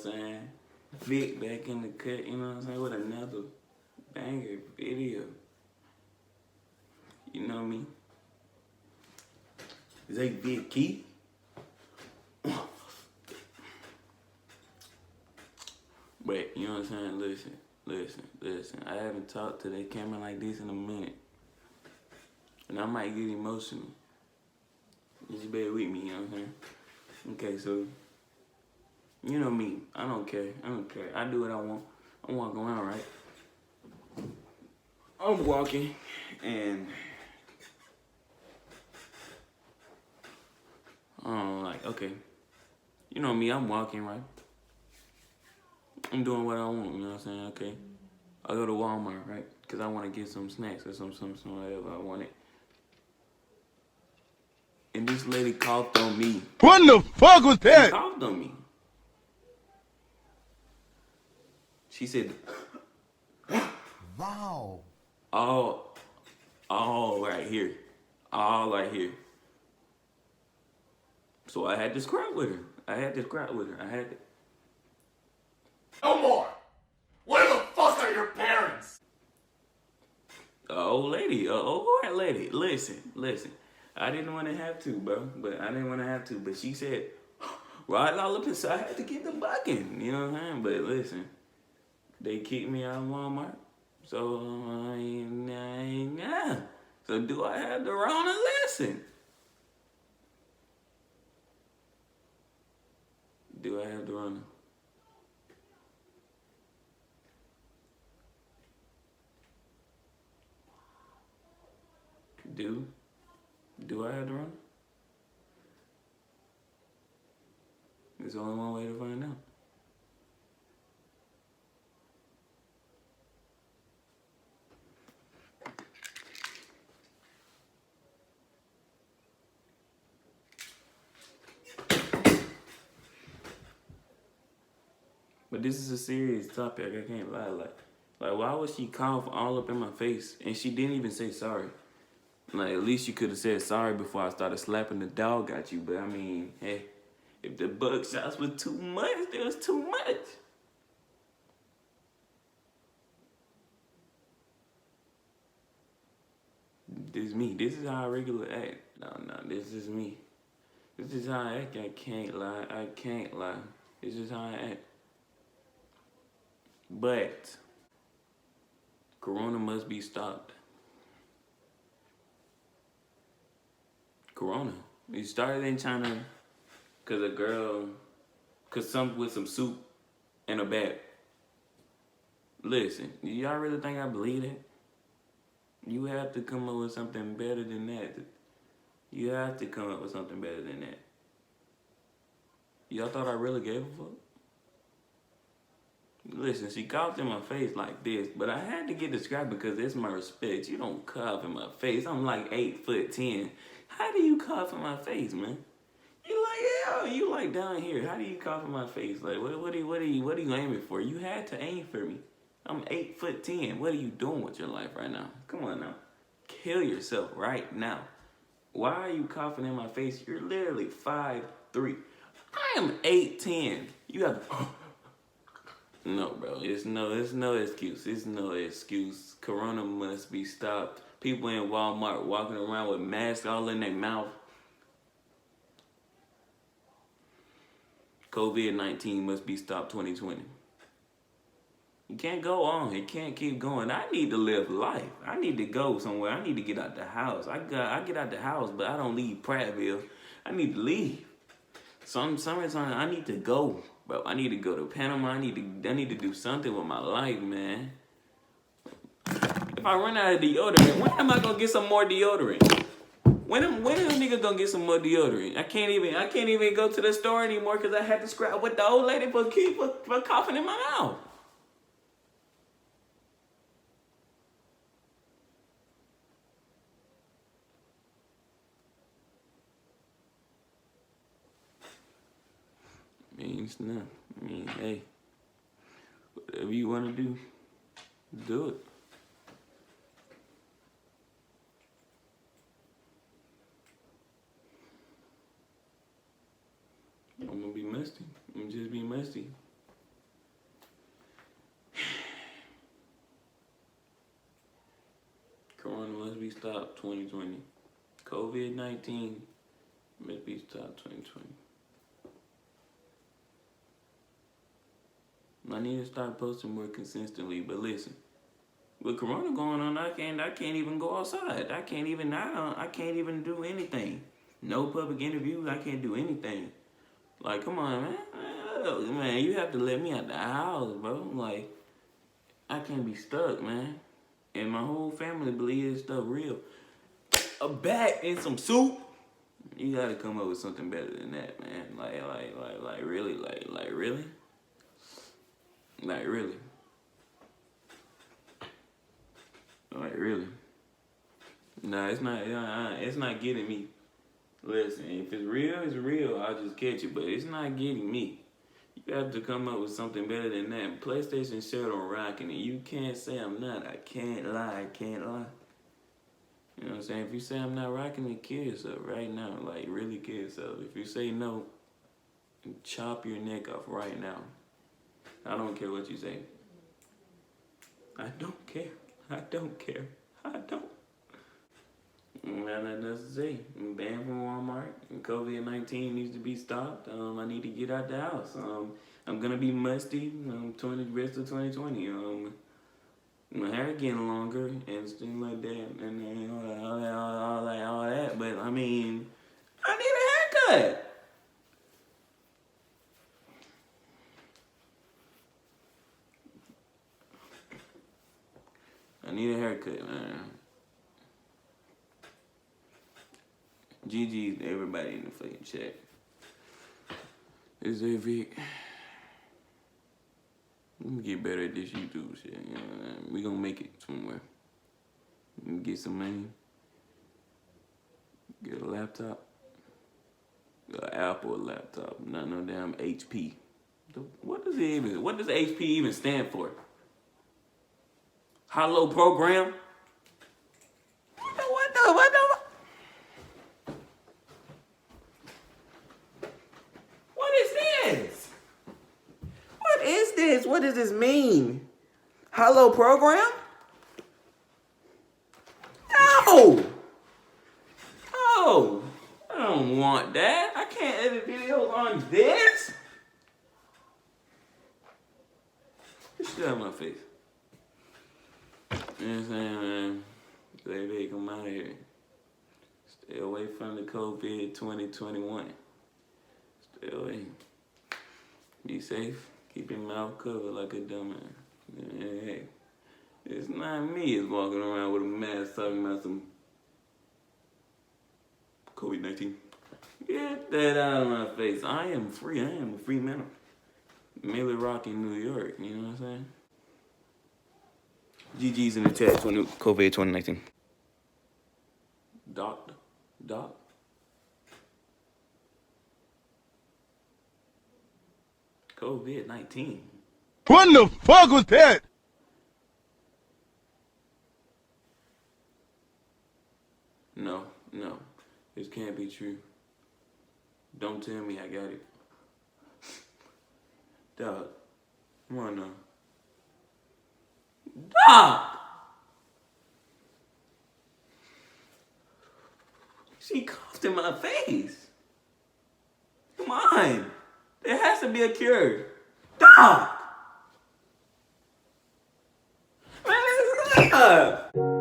I'm saying? Vic back in the cut, you know what I'm saying? With another banger video. You know me? Zay Vic Keith. But, you know what I'm saying? Listen. I haven't talked to that camera like this in a minute. And I might get emotional. Just bear with me, you know what I'm saying? Okay, so, you know me. I don't care. I do what I want. I'm walking around, right? I'm walking, and okay. You know me, I'm walking, right? I'm doing what I want, you know what I'm saying? Okay. I go to Walmart, right? Because I want to get some snacks or some whatever I wanted. And this lady coughed on me. What the fuck was that? She coughed on me. She said, Wow. all right here. All right here. So I had to scrap with her. I had to. No more. Where the fuck are your parents? Old white lady. Listen. I didn't want to have to, bro. But she said, right all up inside, I had to get the bucking. You know what I'm saying? But listen, they kicked me out of Walmart. So, So do I have the Rona? Listen. Do I have the Rona? Do I have the Rona? There's only one way to find out. But this is a serious topic. I can't lie. Like, why would she cough all up in my face and she didn't even say sorry? Like, at least you could have said sorry before I started slapping the dog at you. But I mean, hey, if the bug shots were too much, there was too much. This is me. This is how I regularly act. No, this is me. This is how I act. I can't lie. This is how I act. But Corona must be stopped. Corona. It started in China cause some with some soup and a bat. Listen, y'all really think I believe that? You have to come up with something better than that. Y'all thought I really gave a fuck? Listen, she coughed in my face like this, but I had to get described because it's my respect. You don't cough in my face. I'm like 8'10". How do you cough in my face, man? You like down here. How do you cough in my face? Like, what are you aiming for? You had to aim for me. I'm 8'10". What are you doing with your life right now? Come on now. Kill yourself right now. Why are you coughing in my face? You're literally 5'3". I am 8'10". You have No, bro. It's no excuse. It's no excuse. Corona must be stopped. People in Walmart walking around with masks all in their mouth. COVID-19 must be stopped 2020. You can't go on. It can't keep going. I need to live life. I need to go somewhere. I need to get out the house. I get out the house, but I don't leave Prattville. I need to leave. Summertime, I need to go, bro. I need to go to Panama. I need to do something with my life, man. If I run out of deodorant, when am I gonna get some more deodorant? When am nigga gonna get some more deodorant? I can't even go to the store anymore because I had to scrap with the old lady for coughing in my mouth. It's not. Hey, whatever you want to do it. I'm gonna be musty. I'm just be musty. stopped 2020. COVID-19 must be stopped 2020. I need to start posting more consistently, but listen, with Corona going on, I can't even go outside. I can't even do anything. No public interviews. I can't do anything. Like, come on, man. Man, you have to let me out the house, bro. Like, I can't be stuck, man. And my whole family believes this stuff real. A bat and some soup. You gotta come up with something better than that, man. Like really, like really. Like, really? Like, really? Nah, it's not getting me. Listen, if it's real, I'll just catch it. But it's not getting me. You have to come up with something better than that. PlayStation showed on rocking it. You can't say I'm not. I can't lie. You know what I'm saying? If you say I'm not rocking it, kill yourself right now. Like, really kill yourself. If you say no, chop your neck off right now. I don't care what you say. I don't care. I don't. Nothing else to say. I'm banned from Walmart. COVID-19 needs to be stopped. I need to get out the house. I'm gonna be musty. The rest of 2020. My hair getting longer and things like that, and all that. But I mean, I need a haircut. I need a haircut, man. GG's to everybody in the fucking chat. It's Vic. Let me get better at this YouTube shit. You know what I mean? We gonna make it somewhere. Get some money. Get a laptop. An Apple laptop. Not no damn HP. What does HP even stand for? Hello program? What is this? What is this? What does this mean? Hello program? No! Oh, I don't want that. I can't edit videos on this. Get shit out of my face. You know what I'm saying, man? Baby, come out of here. Stay away from the COVID 2021. Stay away. Be safe. Keep your mouth covered like a dumbass. Hey, it's not me is walking around with a mask talking about some COVID-19. Get that out of my face. I am free. I am a free man. Merely rocking New York. You know what I'm saying? GG's in the chat for COVID 2019. Doc. COVID-19. What the fuck was that? No. This can't be true. Don't tell me I got it. Dog. Come on now. Dog! She coughed in my face. Come on. There has to be a cure. Dog! Man, this is